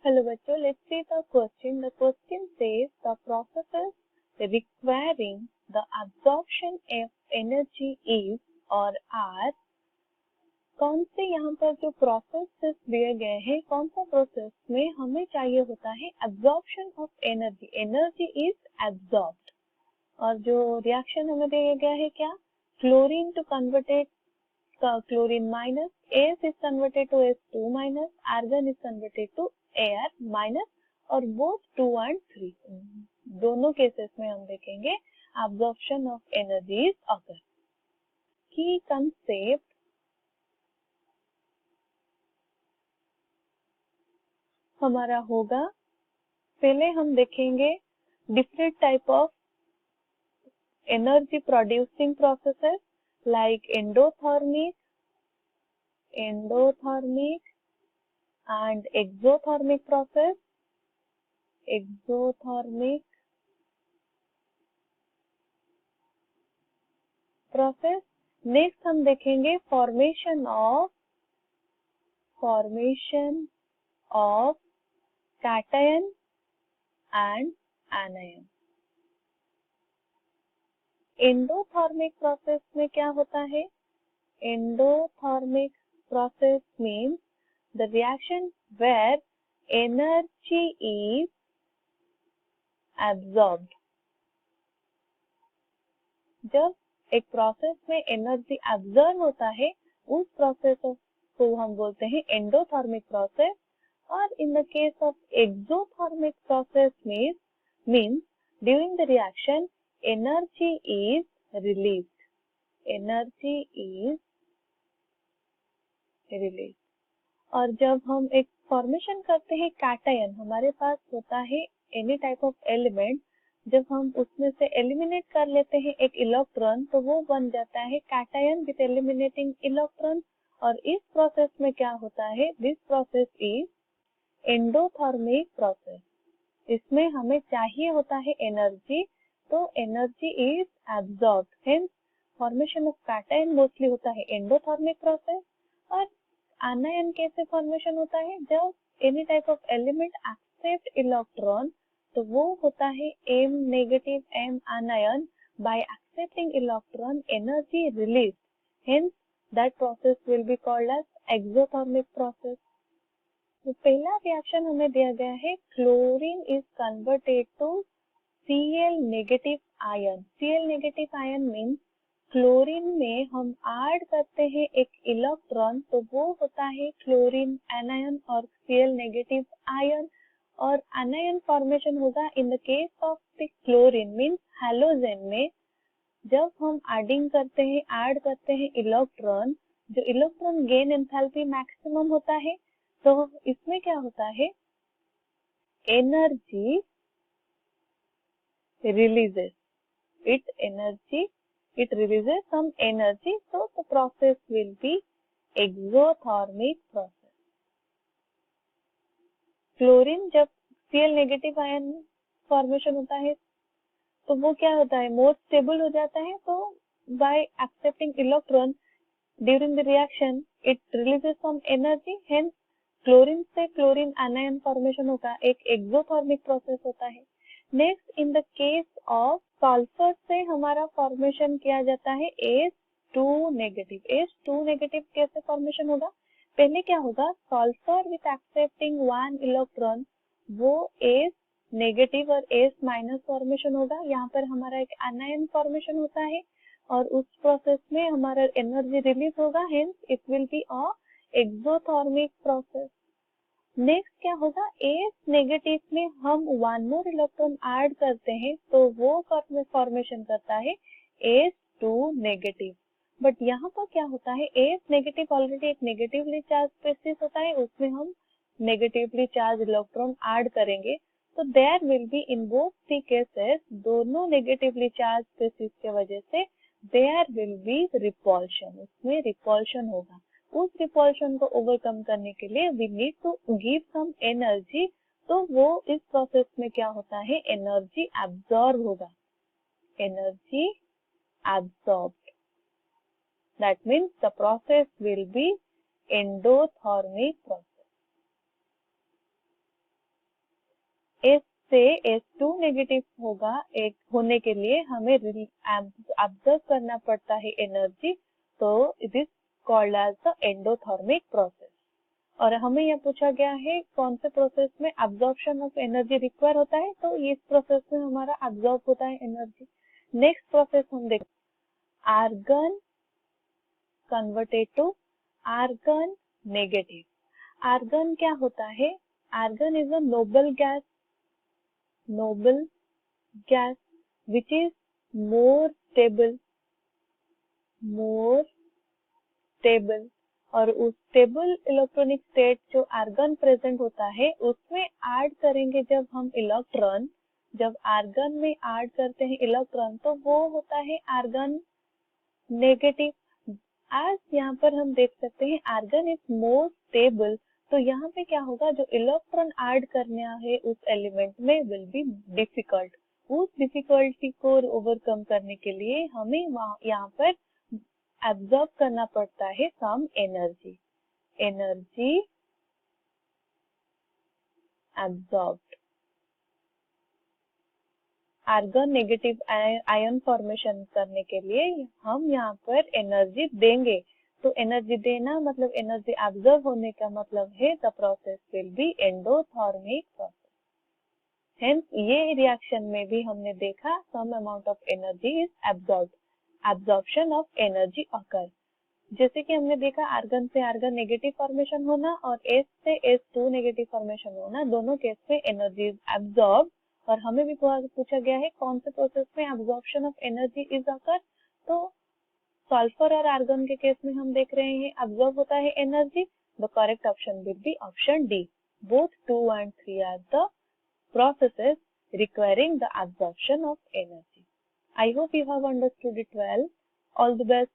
Hello बच्चों, let's see the question. The question says the processes requiring the absorption of energy is or are. कौन से यहाँ पर जो प्रोसेसेस दिए गए हैं, कौन सा प्रोसेस में हमें चाहिए होता है absorption of energy, energy is absorbed. और जो रिएक्शन हमें दिया गया है क्या, chlorine to converted chlorine minus, AS is converted to S2 minus, argon is converted to Ar minus और both 2 and 3 दोनों केसेस में हम देखेंगे absorption of energies occur। की कंसेप्ट हमारा होगा, पहले हम देखेंगे different type of energy producing processes like endothermic and exothermic process, next हम देखेंगे formation of cation and anion. Endothermic process में क्या होता है, endothermic process means the reaction where energy is absorbed. जब एक प्रोसेस में एनर्जी एब्सॉर्ब होता है, उस प्रोसेस को हम बोलते हैं एंडोथर्मिक प्रोसेस। और इन the case of exothermic process means during the reaction energy is released, और जब हम एक फॉर्मेशन करते हैं कैटायन, हमारे पास होता है एनी टाइप ऑफ एलिमेंट, जब हम उसमें से एलिमिनेट कर लेते हैं एक इलेक्ट्रॉन, तो वो बन जाता है कैटायन विद एलिमिनेटिंग इलेक्ट्रॉन। और इस प्रोसेस में क्या होता है, this process is endothermic process. इसमें हमें चाहिए होता है एनर्जी, तो energy is absorbed, hence formation of cation mostly होता है एंडोथर्मिक प्रोसेस। और आनायन कैसे फॉर्मेशन होता है, जब any type of element accept electron, तो वो होता है M negative M anion. By accepting electron energy release, hence that process will be called as exothermic process. तो पहला रिएक्शन हमें दिया गया है, chlorine is converted to Cl negative ion. Cl negative ion means chlorine में हम add करते हैं एक इलेक्ट्रॉन, तो वो होता है क्लोरीन एनायन और Cl नेगेटिव आयन। और एनायन फॉर्मेशन होगा इन the case of the chlorine means halogen में। जब हम ऐड करते हैं इलेक्ट्रॉन, जो इलेक्ट्रॉन गेन एंथैल्पी मैक्सिमम होता है, तो इसमें क्या होता है, energy releases some energy, so the process will be exothermic process। Chlorine जब Cl नेगेटिव आयन फॉर्मेशन होता है, तो वो क्या होता है, मोर स्टेबल हो जाता है। तो by accepting electron during the reaction it releases some energy, hence chlorine से क्लोरीन एनायन फॉर्मेशन होगा, एक एक्सोथर्मिक प्रोसेस होता है। Next in the case of sulphur से हमारा फॉर्मेशन किया जाता है H2 नेगेटिव। H2 नेगेटिव कैसे फॉर्मेशन होगा, पहले क्या होगा, सल्फर विथ एक्सेप्टिंग 1 इलेक्ट्रॉन, वो H नेगेटिव और H माइनस फॉर्मेशन होगा। यहाँ पर हमारा एक एनायन फॉर्मेशन होता है और उस प्रोसेस में हमारा एनर्जी रिलीज होगा, hence it will be a exothermic process. Next क्या होगा, एस नेगेटिव में हम 1 मोर इलेक्ट्रॉन ऐड करते हैं, तो वो फॉर्मेशन करता है H2 नेगेटिव। बट यहाँ पर क्या होता है, एस नेगेटिव ऑलरेडी एक नेगेटिवली चार्ज स्पीशीज होता है, उसमें हम नेगेटिवली चार्ज इलेक्ट्रॉन ऐड करेंगे, तो there will be in both the cases, दोनों नेगेटिवली चार्ज स्पीशीज के वजह से देयर विल बी रिपल्शन, उसमें रिपल्शन होगा। उस रिपल्शन को ओवरकम करने के लिए we need to give some energy, तो वो इस प्रोसेस में क्या होता है, एनर्जी एब्सॉर्ब होगा, energy absorbed. That means the process will be endothermic process. से H2 नेगेटिव होगा, एक होने के लिए हमें ऑब्जर्व करना पड़ता है एनर्जी, तो it is called as the endothermic process. और हमें यह पूछा गया है कौन से प्रोसेस में अब्जॉर्प्शन ऑफ एनर्जी रिक्वायर होता है, तो इस प्रोसेस में हमारा अब्जॉर्ब होता है एनर्जी। नेक्स्ट प्रोसेस हम देखें, argon converted to argon negative. Argon क्या होता है? Argon is a noble gas which is more stable और उस स्टेबल इलेक्ट्रॉनिक स्टेट जो आर्गन प्रेजेंट होता है उसमें ऐड करेंगे जब हम इलेक्ट्रॉन, जब आर्गन में ऐड करते हैं इलेक्ट्रॉन तो वो होता है आर्गन नेगेटिव। आज यहाँ पर हम देख सकते हैं आर्गन इज मोर स्टेबल, तो यहाँ पे क्या होगा, जो इलेक्ट्रॉन ऐड करना है उस एलिमेंट में विल बी डिफिकल्ट। उस डिफिकल्टी को ओवरकम करने के लिए हमें यहाँ पर एब्जॉर्ब करना पड़ता है some energy absorbed. Argon negative ion formation करने के लिए हम यहाँ पर एनर्जी देंगे, तो एनर्जी देना मतलब एनर्जी एब्जॉर्ब होने का मतलब है the process will be endothermic process. Hence ये रिएक्शन में भी हमने देखा some amount of energy is absorbed, absorption of energy occur. जैसे कि हमने देखा आर्गन से आर्गन नेगेटिव फॉर्मेशन होना और H से H2 नेगेटिव फॉर्मेशन होना, दोनों केस में एनर्जी इज एब्जॉर्ब। और हमें भी पूछा गया है कौन से प्रोसेस में absorption of energy is occur, तो सल्फर और आर्गन के केस में हम देख रहे हैं एब्जॉर्ब होता है energy. The correct option will be option D, both 2 and 3 are the processes requiring the absorption of energy. I hope you have understood it well. All the best